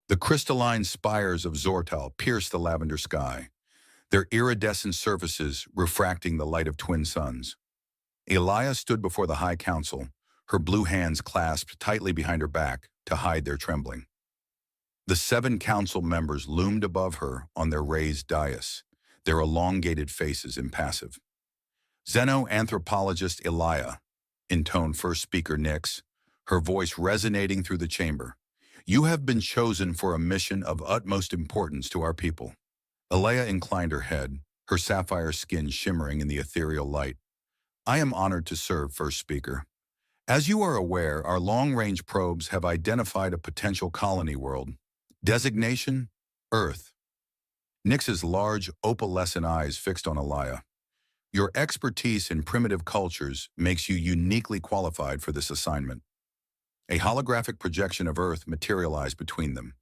The crystalline spires of Zortal pierced the lavender sky, their iridescent surfaces refracting the light of twin suns. Elia stood before the High Council, her blue hands clasped tightly behind her back to hide their trembling. The 7 council members loomed above her on their raised dais, their elongated faces impassive. Xenoanthropologist Elia, intoned first speaker Nix, her voice resonating through the chamber. You have been chosen for a mission of utmost importance to our people. Elia inclined her head, her sapphire skin shimmering in the ethereal light. I am honored to serve, first speaker. As you are aware, our long-range probes have identified a potential colony world. Designation: Earth. Nix's large, opalescent eyes fixed on Elia. Your expertise in primitive cultures makes you uniquely qualified for this assignment. A holographic projection of Earth materialized between them.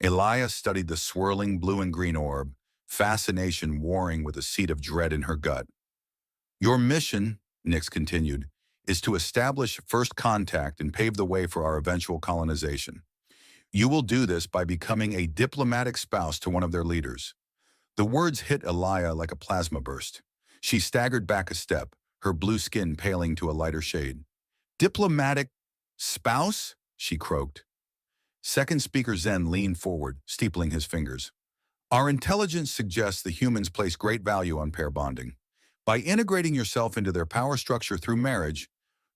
Elia studied the swirling blue and green orb, fascination warring with a seed of dread in her gut. Your mission, Nix continued, is to establish first contact and pave the way for our eventual colonization. You will do this by becoming a diplomatic spouse to one of their leaders. The words hit Elia like a plasma burst. She staggered back a step, her blue skin paling to a lighter shade. Diplomatic spouse? She croaked. Second speaker Zen leaned forward, steepling his fingers. Our intelligence suggests the humans place great value on pair bonding. By integrating yourself into their power structure through marriage,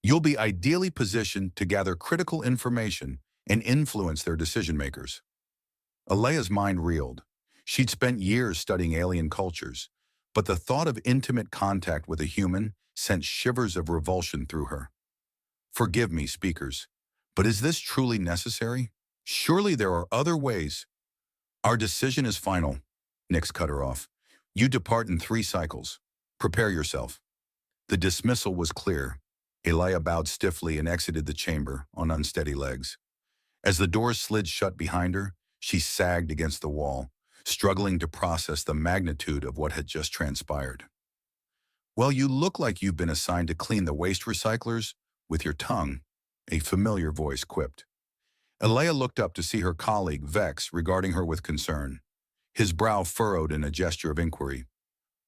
you'll be ideally positioned to gather critical information and influence their decision-makers. Alea's mind reeled. She'd spent years studying alien cultures, but the thought of intimate contact with a human sent shivers of revulsion through her. Forgive me, speakers, but is this truly necessary? Surely there are other ways. Our decision is final, Nix cut her off. You depart in 3 cycles. Prepare yourself. The dismissal was clear. Elia bowed stiffly and exited the chamber on unsteady legs. As the doors slid shut behind her, she sagged against the wall, struggling to process the magnitude of what had just transpired. Well, you look like you've been assigned to clean the waste recyclers with your tongue, a familiar voice quipped. Elia looked up to see her colleague Vex regarding her with concern. His brow furrowed in a gesture of inquiry.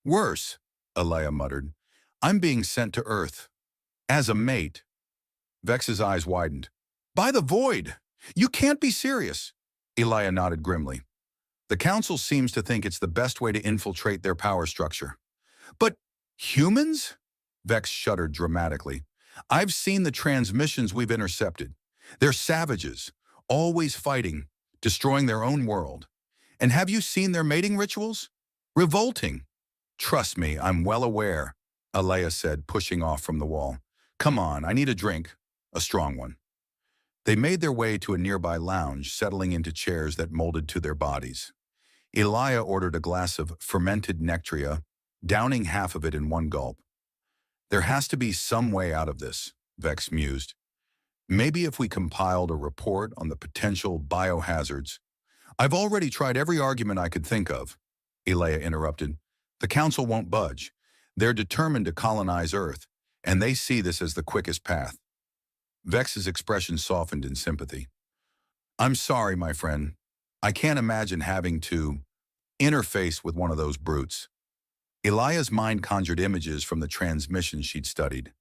Worse, Elia muttered. I'm being sent to Earth. As a mate. Vex's eyes widened. By the void! You can't be serious. Elia nodded grimly. The Council seems to think it's the best way to infiltrate their power structure. But humans? Vex shuddered dramatically. I've seen the transmissions we've intercepted. They're savages, always fighting, destroying their own world. And have you seen their mating rituals? Revolting. Trust me, I'm well aware, Elia said, pushing off from the wall. Come on, I need a drink, a strong one. They made their way to a nearby lounge, settling into chairs that molded to their bodies. Elia ordered a glass of fermented nectria, downing half of it in one gulp. There has to be some way out of this, Vex mused. Maybe if we compiled a report on the potential biohazards. I've already tried every argument I could think of, Elia interrupted. The Council won't budge. They're determined to colonize Earth, and they see this as the quickest path. Vex's expression softened in sympathy. I'm sorry, my friend. I can't imagine having to interface with one of those brutes. Elia's mind conjured images from the transmissions she'd studied.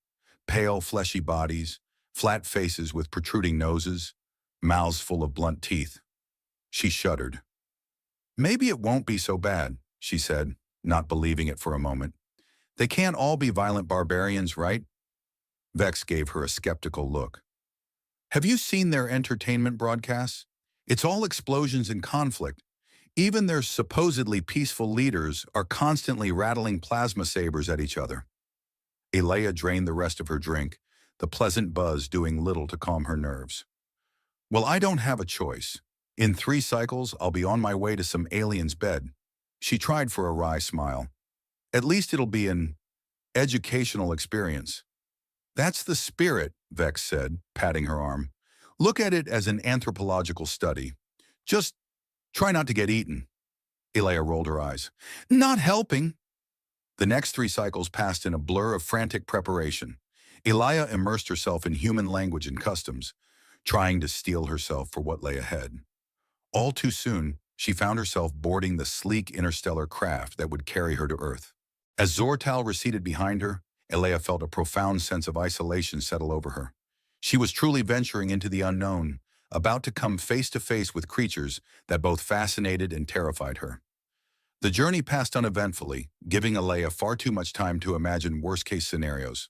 Pale, fleshy bodies, flat faces with protruding noses, mouths full of blunt teeth. She shuddered. Maybe it won't be so bad, she said, not believing it for a moment. They can't all be violent barbarians, right? Vex gave her a skeptical look. Have you seen their entertainment broadcasts? It's all explosions and conflict. Even their supposedly peaceful leaders are constantly rattling plasma sabers at each other. Elia drained the rest of her drink, the pleasant buzz doing little to calm her nerves. Well, I don't have a choice. In 3 cycles, I'll be on my way to some alien's bed. She tried for a wry smile. At least it'll be an educational experience. That's the spirit, Vex said, patting her arm. Look at it as an anthropological study. Just try not to get eaten. Elia rolled her eyes. Not helping. The next 3 cycles passed in a blur of frantic preparation. Elia immersed herself in human language and customs, trying to steel herself for what lay ahead. All too soon, she found herself boarding the sleek interstellar craft that would carry her to Earth. As Zortal receded behind her, Elea felt a profound sense of isolation settle over her. She was truly venturing into the unknown, about to come face to face with creatures that both fascinated and terrified her. The journey passed uneventfully, giving Elea far too much time to imagine worst-case scenarios.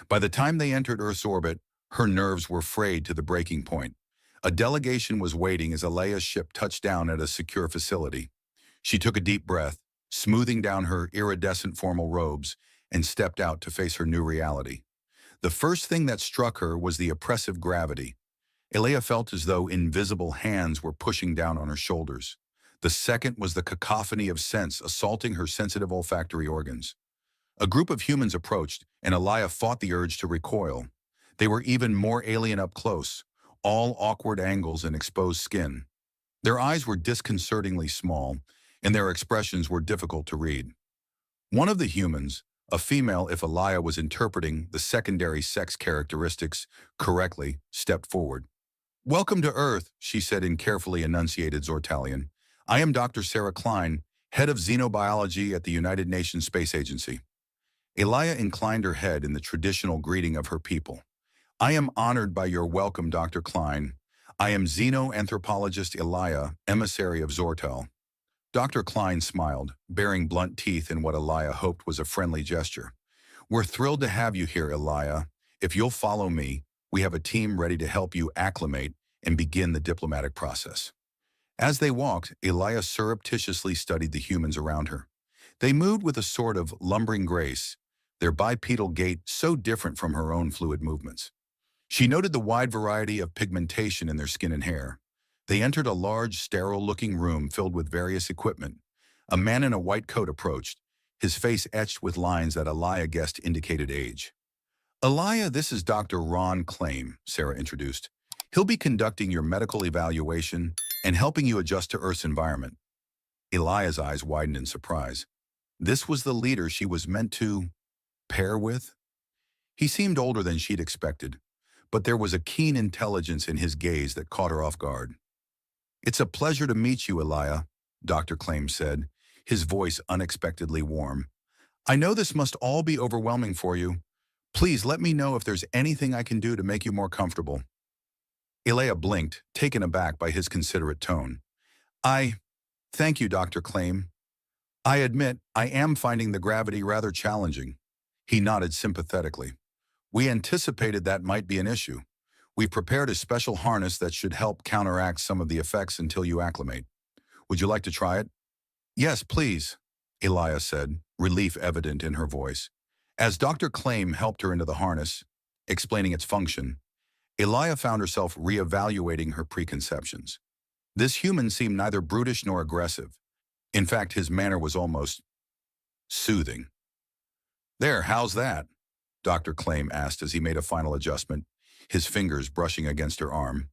By the time they entered Earth's orbit, her nerves were frayed to the breaking point. A delegation was waiting as Alea's ship touched down at a secure facility. She took a deep breath, smoothing down her iridescent formal robes, and stepped out to face her new reality. The first thing that struck her was the oppressive gravity. Elea felt as though invisible hands were pushing down on her shoulders. The second was the cacophony of scents assaulting her sensitive olfactory organs. A group of humans approached, and Elea fought the urge to recoil. They were even more alien up close, all awkward angles and exposed skin. Their eyes were disconcertingly small, and their expressions were difficult to read. One of the humans, a female if Elea was interpreting the secondary sex characteristics correctly, stepped forward. "Welcome to Earth," she said in carefully enunciated Zortalian. "I am Dr. Sarah Klein, head of xenobiology at the United Nations Space Agency." Elea inclined her head in the traditional greeting of her people. "I am honored by your welcome, Dr. Klein. I am xenoanthropologist Elea, emissary of Zortal." Dr. Klein smiled, baring blunt teeth in what Elea hoped was a friendly gesture. "We're thrilled to have you here, Elea. If you'll follow me, we have a team ready to help you acclimate and begin the diplomatic process." As they walked, Elea surreptitiously studied the humans around her. They moved with a sort of lumbering grace, their bipedal gait so different from her own fluid movements. She noted the wide variety of pigmentation in their skin and hair. They entered a large, sterile-looking room filled with various equipment. A man in a white coat approached, his face etched with lines that Elea guessed indicated age. "Elea, this is Dr. Ron Claim," Sarah introduced. "He'll be conducting your medical evaluation and helping you adjust to Earth's environment." Elea's eyes widened in surprise. This was the leader she was meant to pair with? He seemed older than she'd expected, but there was a keen intelligence in his gaze that caught her off guard. "It's a pleasure to meet you, Elea," Dr. Claim said, his voice unexpectedly warm. "I know this must all be overwhelming for you. Please let me know if there's anything I can do to make you more comfortable." Elea blinked, taken aback by his considerate tone. Thank you, Dr. Claim. I admit I am finding the gravity rather challenging." He nodded sympathetically. "We anticipated that might be an issue. We've prepared a special harness that should help counteract some of the effects until you acclimate. Would you like to try it?" "Yes, please," Elea said, relief evident in her voice. As Dr. Claim helped her into the harness, explaining its function, Elea found herself reevaluating her preconceptions. This human seemed neither brutish nor aggressive. In fact, his manner was almost soothing. "There, how's that?" Dr. Claim asked as he made a final adjustment, his fingers brushing against her arm.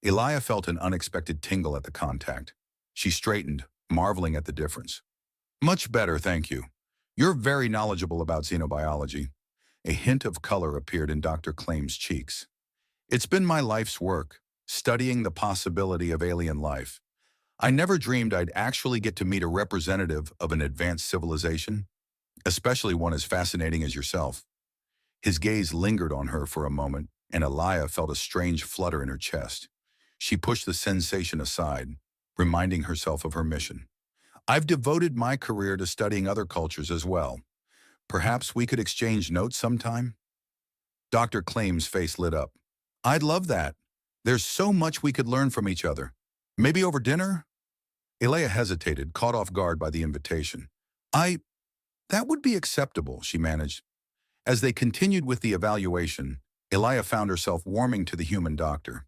Elea felt an unexpected tingle at the contact. She straightened, marveling at the difference. "Much better, thank you. You're very knowledgeable about xenobiology." A hint of color appeared in Dr. Claim's cheeks. "It's been my life's work, studying the possibility of alien life. I never dreamed I'd actually get to meet a representative of an advanced civilization, especially one as fascinating as yourself." His gaze lingered on her for a moment, and Elea felt a strange flutter in her chest. She pushed the sensation aside, reminding herself of her mission. "I've devoted my career to studying other cultures as well. Perhaps we could exchange notes sometime?" Dr. Claim's face lit up. "I'd love that. There's so much we could learn from each other. Maybe over dinner?" Elea hesitated, caught off guard by the invitation. That would be acceptable," she managed. As they continued with the evaluation, Elea found herself warming to the human doctor.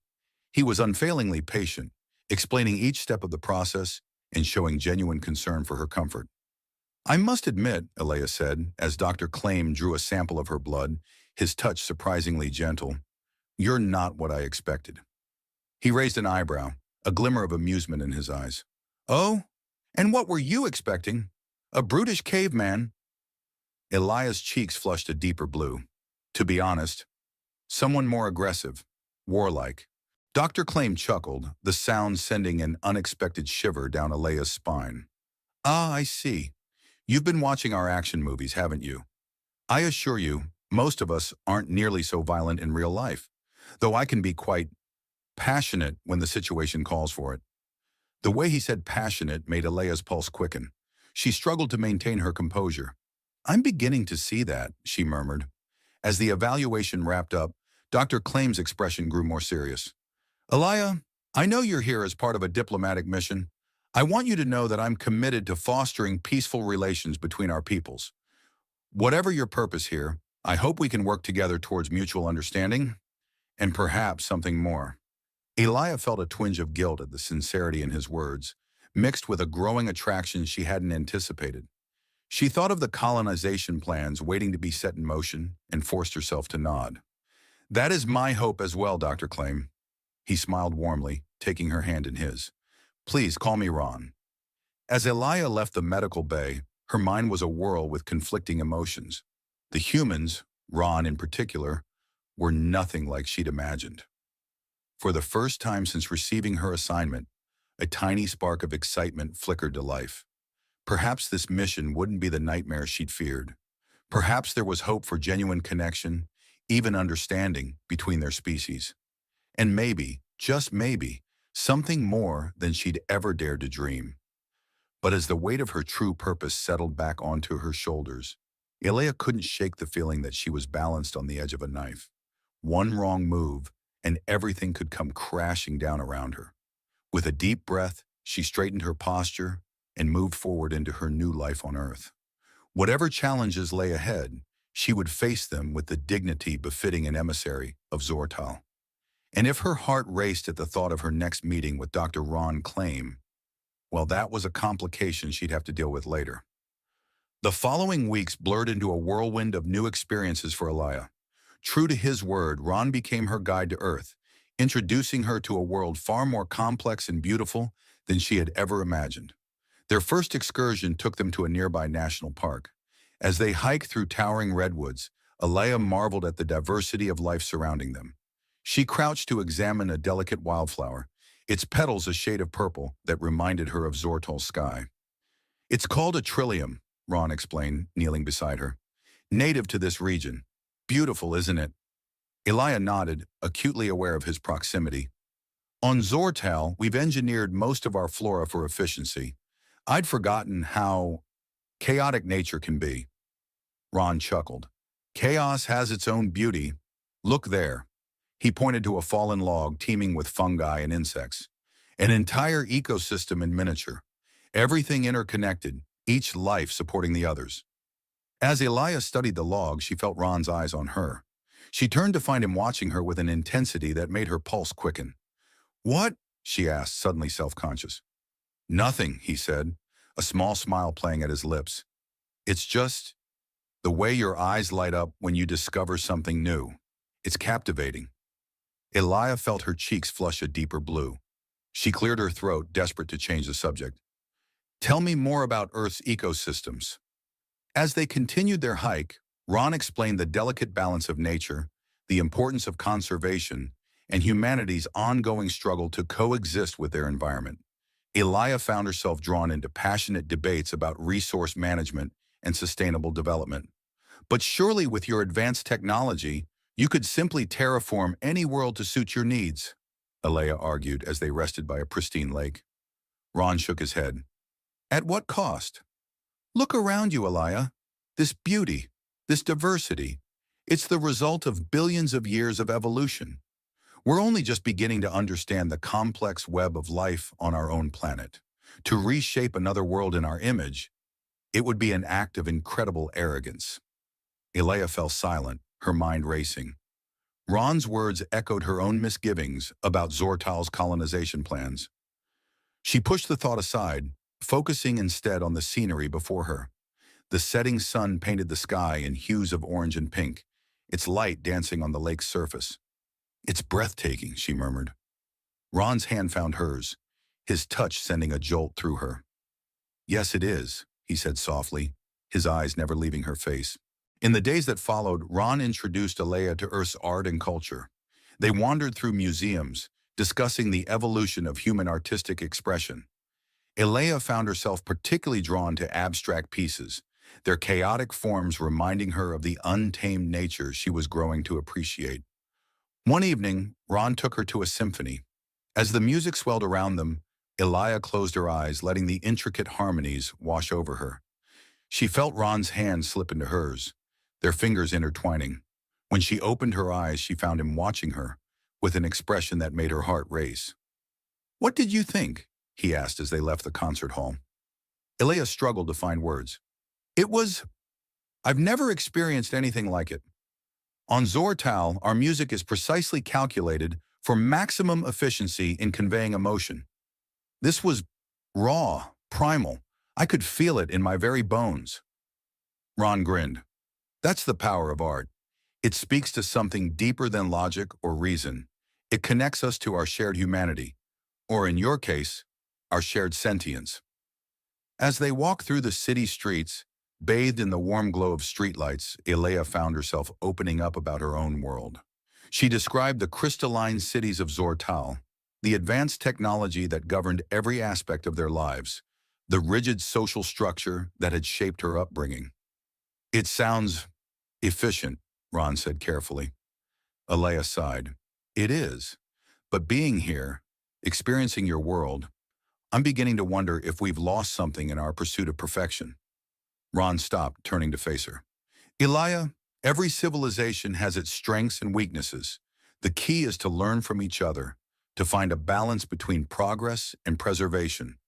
He was unfailingly patient, explaining each step of the process and showing genuine concern for her comfort. "I must admit," Elea said, as Dr. Claim drew a sample of her blood, his touch surprisingly gentle, "you're not what I expected." He raised an eyebrow, a glimmer of amusement in his eyes. "Oh? And what were you expecting? A brutish caveman?" Elia's cheeks flushed a deeper blue. "To be honest, someone more aggressive, warlike. Dr. Claim chuckled, the sound sending an unexpected shiver down Alea's spine. Ah, I see. You've been watching our action movies, haven't you? I assure you, most of us aren't nearly so violent in real life, though I can be quite passionate when the situation calls for it. The way he said passionate made Alea's pulse quicken. She struggled to maintain her composure. I'm beginning to see that, she murmured. As the evaluation wrapped up, Dr. Claim's expression grew more serious. Alea, I know you're here as part of a diplomatic mission. I want you to know that I'm committed to fostering peaceful relations between our peoples. Whatever your purpose here, I hope we can work together towards mutual understanding and perhaps something more. Elia felt a twinge of guilt at the sincerity in his words, mixed with a growing attraction she hadn't anticipated. She thought of the colonization plans waiting to be set in motion and forced herself to nod. That is my hope as well, Dr. Claim. He smiled warmly, taking her hand in his. Please call me Ron. As Elia left the medical bay, her mind was awhirl with conflicting emotions. The humans, Ron in particular, were nothing like she'd imagined. For the first time since receiving her assignment, a tiny spark of excitement flickered to life. Perhaps this mission wouldn't be the nightmare she'd feared. Perhaps there was hope for genuine connection, even understanding, between their species. And maybe, just maybe, something more than she'd ever dared to dream. But as the weight of her true purpose settled back onto her shoulders, Elia couldn't shake the feeling that she was balanced on the edge of a knife. One wrong move, and everything could come crashing down around her. With a deep breath, she straightened her posture and moved forward into her new life on Earth. Whatever challenges lay ahead, she would face them with the dignity befitting an emissary of Zortal. And if her heart raced at the thought of her next meeting with Dr. Ron Claim, well, that was a complication she'd have to deal with later. The following weeks blurred into a whirlwind of new experiences for Elia. True to his word, Ron became her guide to Earth, introducing her to a world far more complex and beautiful than she had ever imagined. Their first excursion took them to a nearby national park. As they hiked through towering redwoods, Elia marveled at the diversity of life surrounding them. She crouched to examine a delicate wildflower, its petals a shade of purple that reminded her of Zortal's sky. It's called a trillium, Ron explained, kneeling beside her. Native to this region. Beautiful, isn't it? Elia nodded, acutely aware of his proximity. On Zortal, we've engineered most of our flora for efficiency. I'd forgotten how chaotic nature can be. Ron chuckled. Chaos has its own beauty. Look there. He pointed to a fallen log teeming with fungi and insects. An entire ecosystem in miniature. Everything interconnected, each life supporting the others. As Elia studied the log, she felt Ron's eyes on her. She turned to find him watching her with an intensity that made her pulse quicken. What? She asked, suddenly self-conscious. Nothing, he said, a small smile playing at his lips. It's just the way your eyes light up when you discover something new. It's captivating. Elia felt her cheeks flush a deeper blue. She cleared her throat, desperate to change the subject. Tell me more about Earth's ecosystems. As they continued their hike, Ron explained the delicate balance of nature, the importance of conservation, and humanity's ongoing struggle to coexist with their environment. Elia found herself drawn into passionate debates about resource management and sustainable development. But surely with your advanced technology, you could simply terraform any world to suit your needs, Elia argued as they rested by a pristine lake. Ron shook his head. At what cost? Look around you, Elia. This beauty, this diversity, it's the result of billions of years of evolution. We're only just beginning to understand the complex web of life on our own planet. To reshape another world in our image, it would be an act of incredible arrogance. Elia fell silent, her mind racing. Ron's words echoed her own misgivings about Zortal's colonization plans. She pushed the thought aside, focusing instead on the scenery before her. The setting sun painted the sky in hues of orange and pink, its light dancing on the lake's surface. It's breathtaking, she murmured. Ron's hand found hers, his touch sending a jolt through her. Yes, it is, he said softly, his eyes never leaving her face. In the days that followed, Ron introduced Elia to Earth's art and culture. They wandered through museums, discussing the evolution of human artistic expression. Elea found herself particularly drawn to abstract pieces, their chaotic forms reminding her of the untamed nature she was growing to appreciate. One evening, Ron took her to a symphony. As the music swelled around them, Elia closed her eyes, letting the intricate harmonies wash over her. She felt Ron's hand slip into hers, their fingers intertwining. When she opened her eyes, she found him watching her, with an expression that made her heart race. "What did you think?" he asked as they left the concert hall. Elia struggled to find words. I've never experienced anything like it. On Zortal, our music is precisely calculated for maximum efficiency in conveying emotion. This was raw, primal. I could feel it in my very bones." Ron grinned. "That's the power of art. It speaks to something deeper than logic or reason. It connects us to our shared humanity, or in your case, our shared sentience." As they walked through the city streets, bathed in the warm glow of streetlights, Elea found herself opening up about her own world. She described the crystalline cities of Zortal, the advanced technology that governed every aspect of their lives, the rigid social structure that had shaped her upbringing. "It sounds efficient," Ron said carefully. Elea sighed. "It is. But being here, experiencing your world, I'm beginning to wonder if we've lost something in our pursuit of perfection." Ron stopped, turning to face her. "Elia, every civilization has its strengths and weaknesses. The key is to learn from each other, to find a balance between progress and preservation."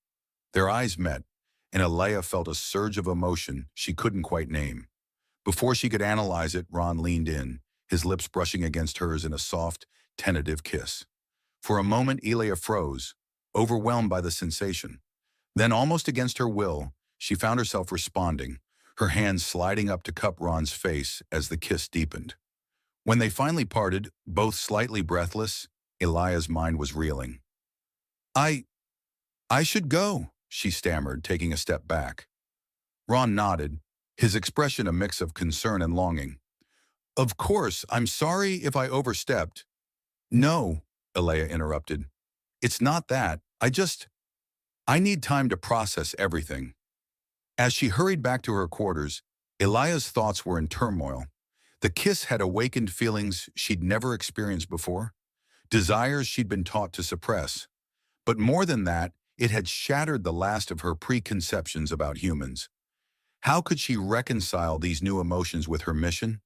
Their eyes met, and Elea felt a surge of emotion she couldn't quite name. Before she could analyze it, Ron leaned in, his lips brushing against hers in a soft, tentative kiss. For a moment, Elea froze, overwhelmed by the sensation. Then, almost against her will, she found herself responding, her hands sliding up to cup Ron's face as the kiss deepened. When they finally parted, both slightly breathless, Elia's mind was reeling. I should go," she stammered, taking a step back. Ron nodded, his expression a mix of concern and longing. "Of course, I'm sorry if I overstepped." "No," Elea interrupted. "It's not that. I need time to process everything." As she hurried back to her quarters, Elia's thoughts were in turmoil. The kiss had awakened feelings she'd never experienced before, desires she'd been taught to suppress. But more than that, it had shattered the last of her preconceptions about humans. How could she reconcile these new emotions with her mission?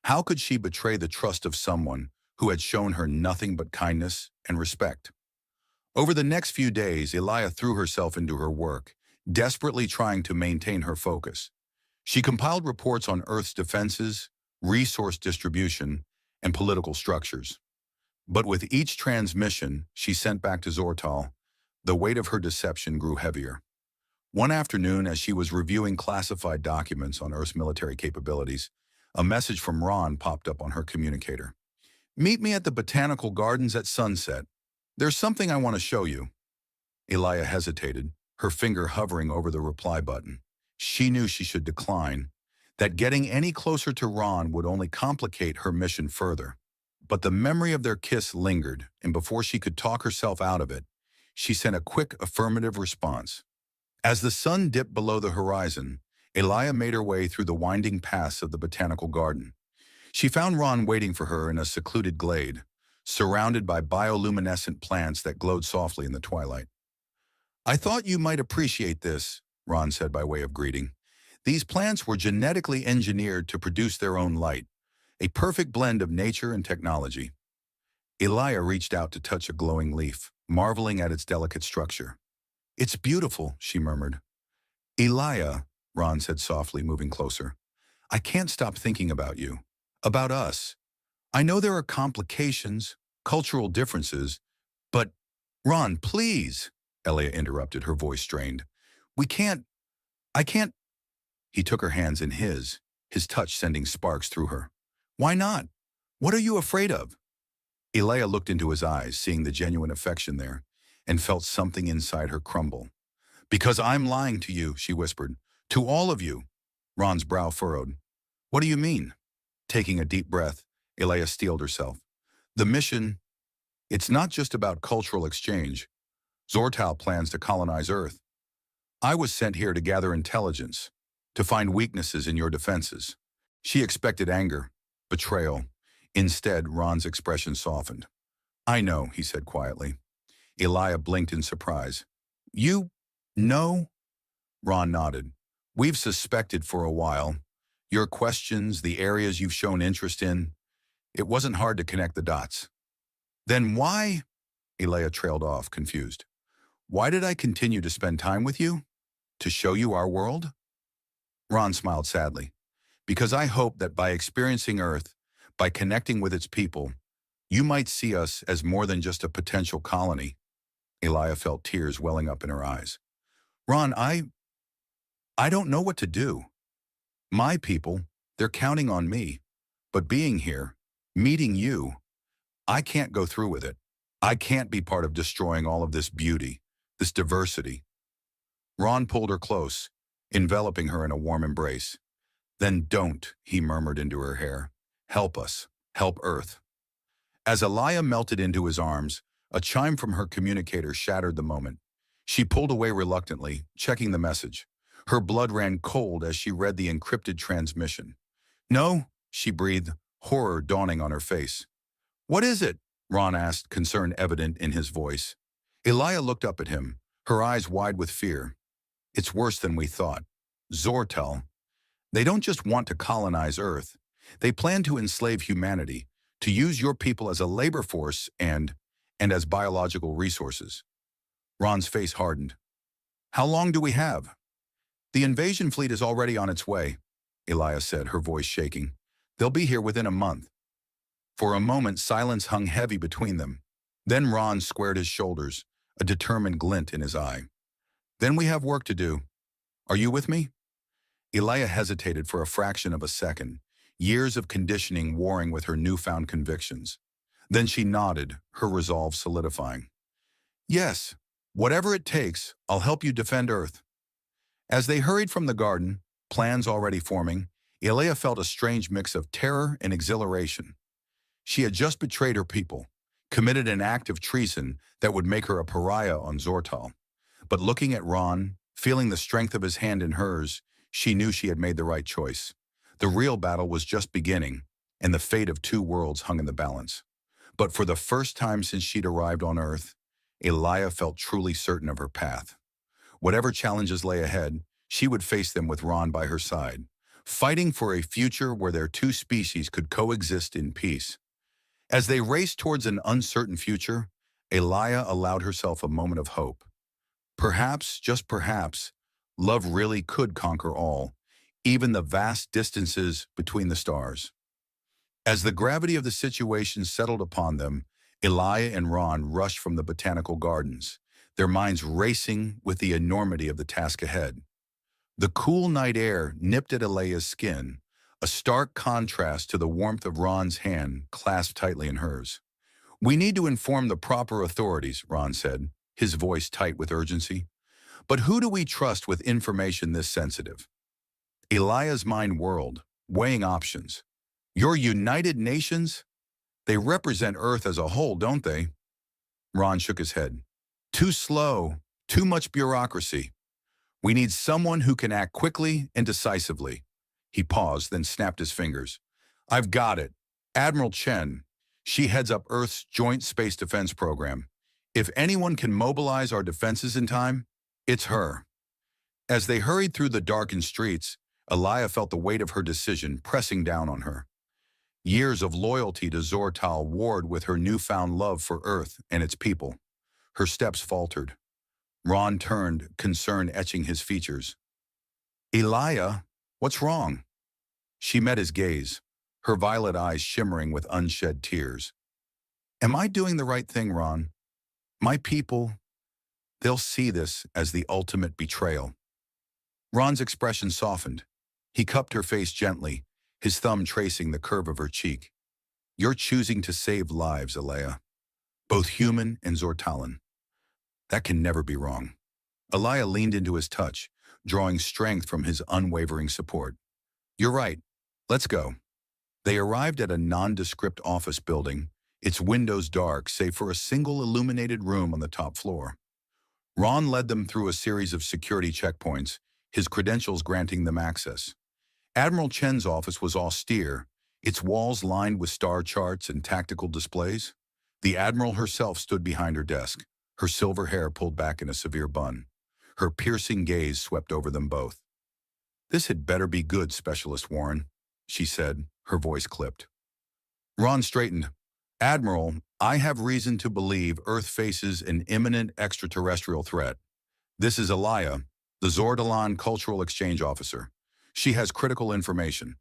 How could she betray the trust of someone who had shown her nothing but kindness and respect? Over the next few days, Elia threw herself into her work, desperately trying to maintain her focus. She compiled reports on Earth's defenses, resource distribution, and political structures. But with each transmission she sent back to Zortal, the weight of her deception grew heavier. One afternoon, as she was reviewing classified documents on Earth's military capabilities, a message from Ron popped up on her communicator. "Meet me at the botanical gardens at sunset. There's something I want to show you." Elia hesitated, her finger hovering over the reply button. She knew she should decline, that getting any closer to Ron would only complicate her mission further. But the memory of their kiss lingered, and before she could talk herself out of it, she sent a quick affirmative response. As the sun dipped below the horizon, Elia made her way through the winding paths of the botanical garden. She found Ron waiting for her in a secluded glade, surrounded by bioluminescent plants that glowed softly in the twilight. "I thought you might appreciate this," Ron said by way of greeting. "These plants were genetically engineered to produce their own light, a perfect blend of nature and technology." Elia reached out to touch a glowing leaf, marveling at its delicate structure. "It's beautiful," she murmured. "Elia," Ron said softly, moving closer, "I can't stop thinking about you, about us. I know there are complications, cultural differences, but—" "Ron, please," Elia interrupted, her voice strained. I can't—" He took her hands in his touch sending sparks through her. "Why not? What are you afraid of?" Elia looked into his eyes, seeing the genuine affection there, and felt something inside her crumble. "Because I'm lying to you," she whispered. "To all of you." Ron's brow furrowed. "What do you mean?" Taking a deep breath, Elia steeled herself. "The mission, It's not just about cultural exchange. Zortal plans to colonize Earth. I was sent here to gather intelligence, to find weaknesses in your defenses. She expected anger, betrayal. Instead, Ron's expression softened. I know, he said quietly. Elia blinked in surprise. You know? Ron nodded. We've suspected for a while. Your questions, the areas you've shown interest in, it wasn't hard to connect the dots. Then why? Elia trailed off, confused. Why did I continue to spend time with you? To show you our world? Ron smiled sadly. Because I hope that by experiencing Earth, by connecting with its people, you might see us as more than just a potential colony. Elia felt tears welling up in her eyes. Ron, I don't know what to do. My people, they're counting on me. But being here, meeting you, I can't go through with it. I can't be part of destroying all of this beauty, this diversity. Ron pulled her close, enveloping her in a warm embrace. Then don't, he murmured into her hair. Help us. Help Earth. As Elia melted into his arms, a chime from her communicator shattered the moment. She pulled away reluctantly, checking the message. Her blood ran cold as she read the encrypted transmission. No, she breathed, horror dawning on her face. What is it? Ron asked, concern evident in his voice. Elia looked up at him, her eyes wide with fear. It's worse than we thought. Zortal. They don't just want to colonize Earth. They plan to enslave humanity, to use your people as a labor force and as biological resources. Ron's face hardened. How long do we have? The invasion fleet is already on its way, Elia said, her voice shaking. They'll be here within a month. For a moment, silence hung heavy between them. Then Ron squared his shoulders, a determined glint in his eye. Then we have work to do. Are you with me? Elia hesitated for a fraction of a second, years of conditioning warring with her newfound convictions. Then she nodded, her resolve solidifying. Yes, whatever it takes, I'll help you defend Earth. As they hurried from the garden, plans already forming, Elia felt a strange mix of terror and exhilaration. She had just betrayed her people, committed an act of treason that would make her a pariah on Zortal. But looking at Ron, feeling the strength of his hand in hers, she knew she had made the right choice. The real battle was just beginning, and the fate of two worlds hung in the balance. But for the first time since she'd arrived on Earth, Elia felt truly certain of her path. Whatever challenges lay ahead, she would face them with Ron by her side, fighting for a future where their two species could coexist in peace. As they raced towards an uncertain future, Elia allowed herself a moment of hope. Perhaps, just perhaps, love really could conquer all, even the vast distances between the stars. As the gravity of the situation settled upon them, Elia and Ron rushed from the botanical gardens, their minds racing with the enormity of the task ahead. The cool night air nipped at Elia's skin, a stark contrast to the warmth of Ron's hand clasped tightly in hers. We need to inform the proper authorities, Ron said, his voice tight with urgency. But who do we trust with information this sensitive? Elia's mind whirled, weighing options. Your United Nations? They represent Earth as a whole, don't they? Ron shook his head. Too slow, too much bureaucracy. We need someone who can act quickly and decisively. He paused, then snapped his fingers. I've got it. Admiral Chen. She heads up Earth's Joint Space Defense Program. If anyone can mobilize our defenses in time, it's her. As they hurried through the darkened streets, Elia felt the weight of her decision pressing down on her. Years of loyalty to Zortal warred with her newfound love for Earth and its people. Her steps faltered. Ron turned, concern etching his features. Elia, what's wrong? She met his gaze, her violet eyes shimmering with unshed tears. Am I doing the right thing, Ron? My people, they'll see this as the ultimate betrayal. Ron's expression softened. He cupped her face gently, his thumb tracing the curve of her cheek. You're choosing to save lives, Elia. Both human and Zortalan. That can never be wrong. Elia leaned into his touch, drawing strength from his unwavering support. You're right. Let's go. They arrived at a nondescript office building, its windows dark save for a single illuminated room on the top floor. Ron led them through a series of security checkpoints, his credentials granting them access. Admiral Chen's office was austere, its walls lined with star charts and tactical displays. The Admiral herself stood behind her desk, her silver hair pulled back in a severe bun. Her piercing gaze swept over them both. "This had better be good, Specialist Warren," she said, her voice clipped. Ron straightened. "Admiral, I have reason to believe Earth faces an imminent extraterrestrial threat. This is Elia, the Zordalan Cultural Exchange Officer. She has critical information."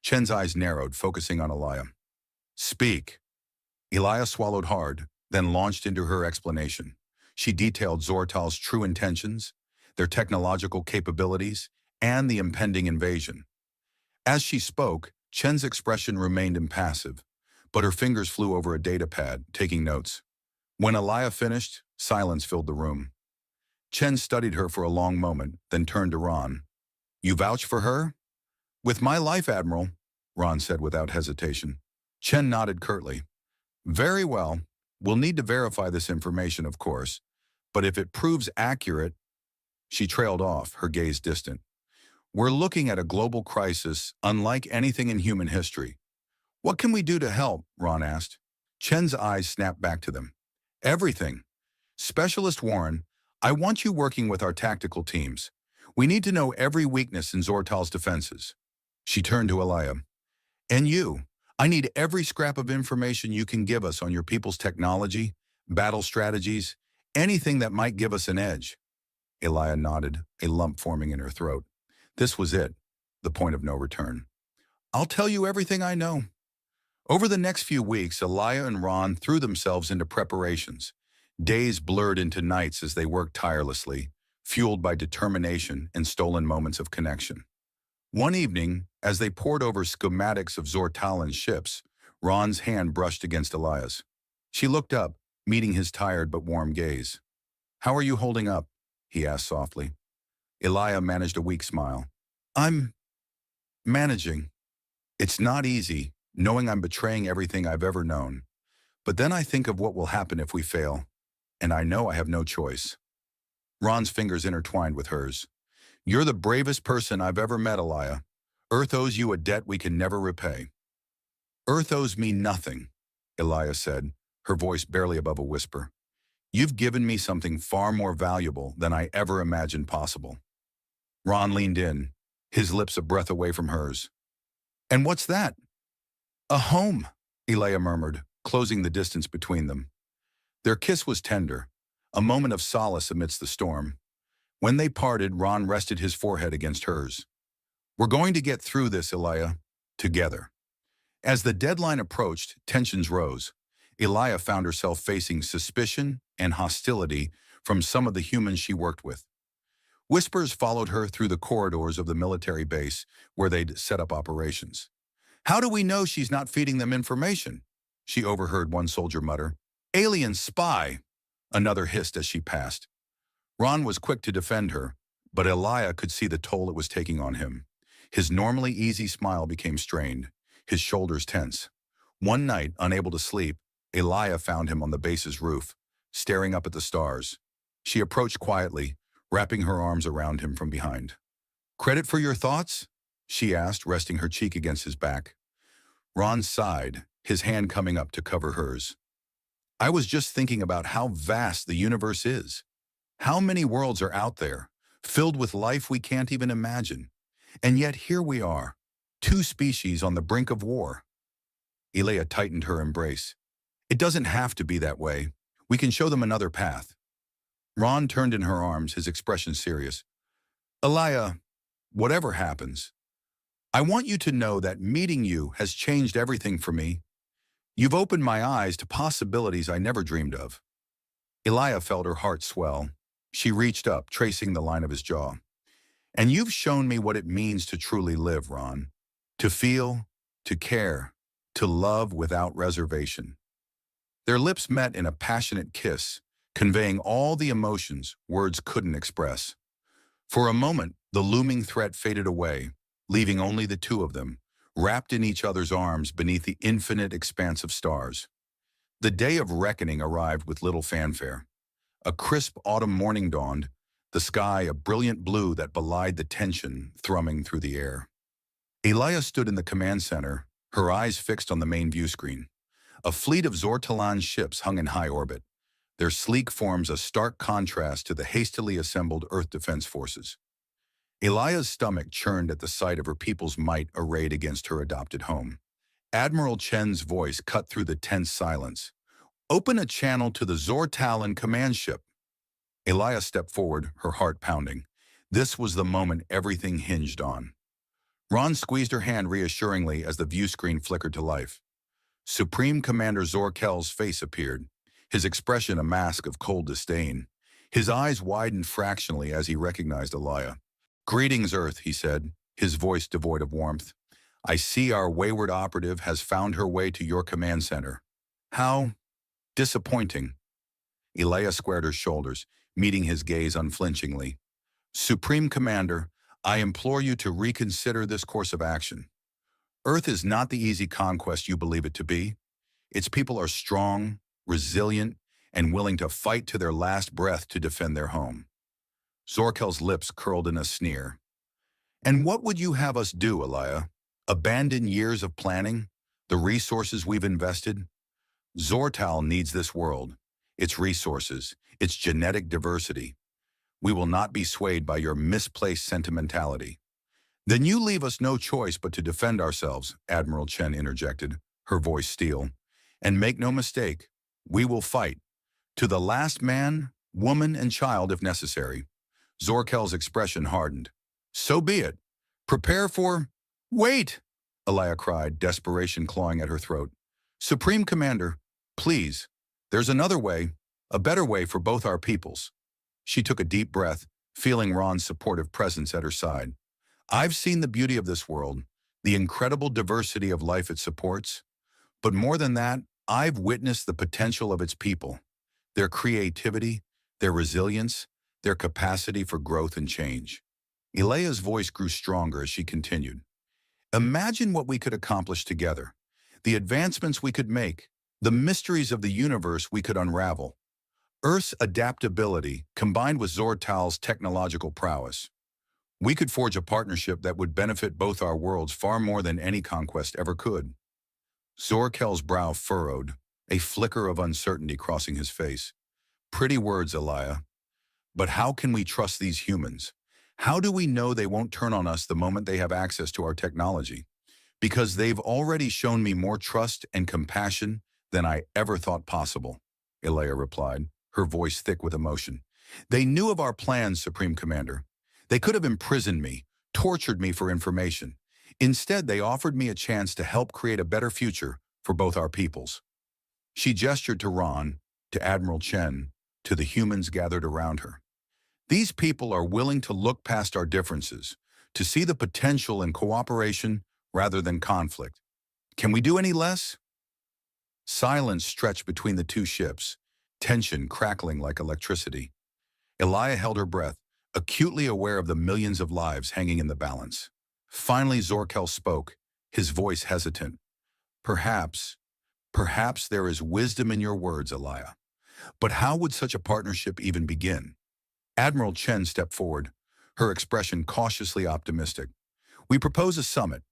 Chen's eyes narrowed, focusing on Elia. "Speak." Elia swallowed hard, then launched into her explanation. She detailed Zortal's true intentions, their technological capabilities, and the impending invasion. As she spoke, Chen's expression remained impassive, but her fingers flew over a data pad, taking notes. When Elia finished, silence filled the room. Chen studied her for a long moment, then turned to Ron. "You vouch for her?" "With my life, Admiral," Ron said without hesitation. Chen nodded curtly. "Very well. We'll need to verify this information, of course, but if it proves accurate—" She trailed off, her gaze distant. "We're looking at a global crisis unlike anything in human history." "What can we do to help?" Ron asked. Chen's eyes snapped back to them. "Everything. Specialist Warren, I want you working with our tactical teams. We need to know every weakness in Zortal's defenses." She turned to Elia. "And you, I need every scrap of information you can give us on your people's technology, battle strategies, anything that might give us an edge." Elia nodded, a lump forming in her throat. This was it, the point of no return. "I'll tell you everything I know." Over the next few weeks, Elia and Ron threw themselves into preparations. Days blurred into nights as they worked tirelessly, fueled by determination and stolen moments of connection. One evening, as they pored over schematics of Zortalan's ships, Ron's hand brushed against Elia's. She looked up, meeting his tired but warm gaze. "How are you holding up?" he asked softly. Elia managed a weak smile. "I'm managing. It's not easy, knowing I'm betraying everything I've ever known. But then I think of what will happen if we fail, and I know I have no choice." Ron's fingers intertwined with hers. "You're the bravest person I've ever met, Elia. Earth owes you a debt we can never repay." "Earth owes me nothing," Elia said, her voice barely above a whisper. "You've given me something far more valuable than I ever imagined possible." Ron leaned in, his lips a breath away from hers. "And what's that?" "A home," Elia murmured, closing the distance between them. Their kiss was tender, a moment of solace amidst the storm. When they parted, Ron rested his forehead against hers. "We're going to get through this, Elia, together." As the deadline approached, tensions rose. Elia found herself facing suspicion and hostility from some of the humans she worked with. Whispers followed her through the corridors of the military base where they'd set up operations. "How do we know she's not feeding them information?" she overheard one soldier mutter. "Alien spy," another hissed as she passed. Ron was quick to defend her, but Elia could see the toll it was taking on him. His normally easy smile became strained, his shoulders tense. One night, unable to sleep, Elia found him on the base's roof, staring up at the stars. She approached quietly, wrapping her arms around him from behind. "Credit for your thoughts?" she asked, resting her cheek against his back. Ron sighed, his hand coming up to cover hers. "I was just thinking about how vast the universe is. How many worlds are out there, filled with life we can't even imagine? And yet here we are, two species on the brink of war." Elia tightened her embrace. "It doesn't have to be that way. We can show them another path." Ron turned in her arms, his expression serious. "Elia, whatever happens, I want you to know that meeting you has changed everything for me. You've opened my eyes to possibilities I never dreamed of." Elia felt her heart swell. She reached up, tracing the line of his jaw. "And you've shown me what it means to truly live, Ron. To feel, to care, to love without reservation." Their lips met in a passionate kiss, conveying all the emotions words couldn't express. For a moment, the looming threat faded away, leaving only the two of them, wrapped in each other's arms beneath the infinite expanse of stars. The day of reckoning arrived with little fanfare. A crisp autumn morning dawned, the sky a brilliant blue that belied the tension thrumming through the air. Elia stood in the command center, her eyes fixed on the main view screen. A fleet of Zortalan ships hung in high orbit, their sleek forms a stark contrast to the hastily assembled Earth Defense Forces. Elia's stomach churned at the sight of her people's might arrayed against her adopted home. Admiral Chen's voice cut through the tense silence. "Open a channel to the Zortalan command ship." Elia stepped forward, her heart pounding. This was the moment everything hinged on. Ron squeezed her hand reassuringly as the view screen flickered to life. Supreme Commander Zorkel's face appeared, his expression a mask of cold disdain. His eyes widened fractionally as he recognized Elia. "Greetings, Earth," he said, his voice devoid of warmth. "I see our wayward operative has found her way to your command center. How disappointing." Elia squared her shoulders, meeting his gaze unflinchingly. "Supreme Commander, I implore you to reconsider this course of action. Earth is not the easy conquest you believe it to be. Its people are strong, resilient, and willing to fight to their last breath to defend their home." Zorkel's lips curled in a sneer. "And what would you have us do, Elia? Abandon years of planning? The resources we've invested? Zortal needs this world, its resources, its genetic diversity. We will not be swayed by your misplaced sentimentality." "Then you leave us no choice but to defend ourselves," Admiral Chen interjected, her voice steel. "And make no mistake, we will fight. To the last man, woman, and child if necessary." Zorkel's expression hardened. "So be it. Prepare for—" "Wait!" Elia cried, desperation clawing at her throat. "Supreme Commander, please, there's another way, a better way for both our peoples." She took a deep breath, feeling Ron's supportive presence at her side. "I've seen the beauty of this world, the incredible diversity of life it supports. But more than that, I've witnessed the potential of its people, their creativity, their resilience, their capacity for growth and change." Elia's voice grew stronger as she continued. "Imagine what we could accomplish together, the advancements we could make, the mysteries of the universe we could unravel. Earth's adaptability combined with Zortal's technological prowess. We could forge a partnership that would benefit both our worlds far more than any conquest ever could." Zorkel's brow furrowed, a flicker of uncertainty crossing his face. "Pretty words, Elia. But how can we trust these humans? How do we know they won't turn on us the moment they have access to our technology? Because they've already shown me more trust and compassion than I ever thought possible," Elia replied, her voice thick with emotion. "They knew of our plans, Supreme Commander. They could have imprisoned me, tortured me for information. Instead, they offered me a chance to help create a better future for both our peoples." She gestured to Ron, to Admiral Chen, to the humans gathered around her. "These people are willing to look past our differences, to see the potential in cooperation rather than conflict. Can we do any less?" Silence stretched between the two ships, tension crackling like electricity. Elia held her breath, acutely aware of the millions of lives hanging in the balance. Finally, Zorkel spoke, his voice hesitant. Perhaps there is wisdom in your words, Elia. But how would such a partnership even begin?" Admiral Chen stepped forward, her expression cautiously optimistic. "We propose a summit,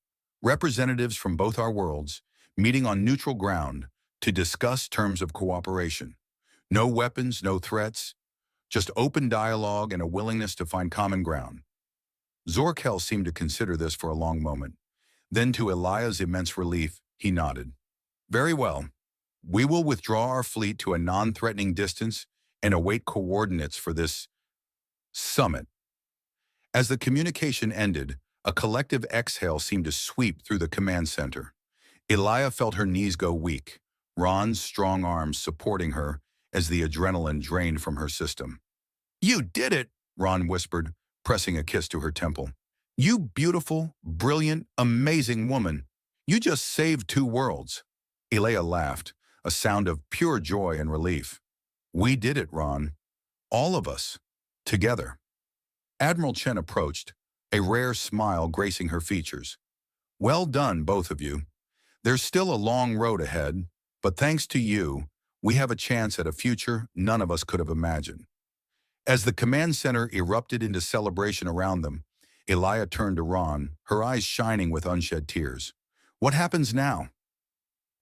representatives from both our worlds, meeting on neutral ground to discuss terms of cooperation. No weapons, no threats, just open dialogue and a willingness to find common ground." Zorkel seemed to consider this for a long moment. Then, to Elia's immense relief, he nodded. "Very well. We will withdraw our fleet to a non-threatening distance and await coordinates for this summit." As the communication ended, a collective exhale seemed to sweep through the command center. Elia felt her knees go weak, Ron's strong arms supporting her as the adrenaline drained from her system. "You did it," Ron whispered, pressing a kiss to her temple. "You beautiful, brilliant, amazing woman. You just saved two worlds." Elia laughed, a sound of pure joy and relief. "We did it, Ron. All of us. Together." Admiral Chen approached, a rare smile gracing her features. "Well done, both of you. There's still a long road ahead, but thanks to you, We have a chance at a future none of us could have imagined. As the command center erupted into celebration around them, Elia turned to Ron, her eyes shining with unshed tears. What happens now?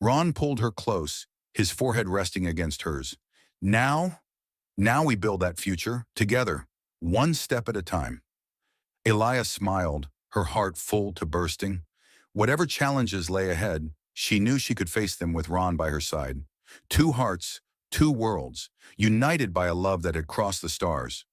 Ron pulled her close, his forehead resting against hers. Now? Now we build that future, together, one step at a time. Elia smiled, her heart full to bursting. Whatever challenges lay ahead, she knew she could face them with Ron by her side. Two hearts, two worlds, united by a love that had crossed the stars.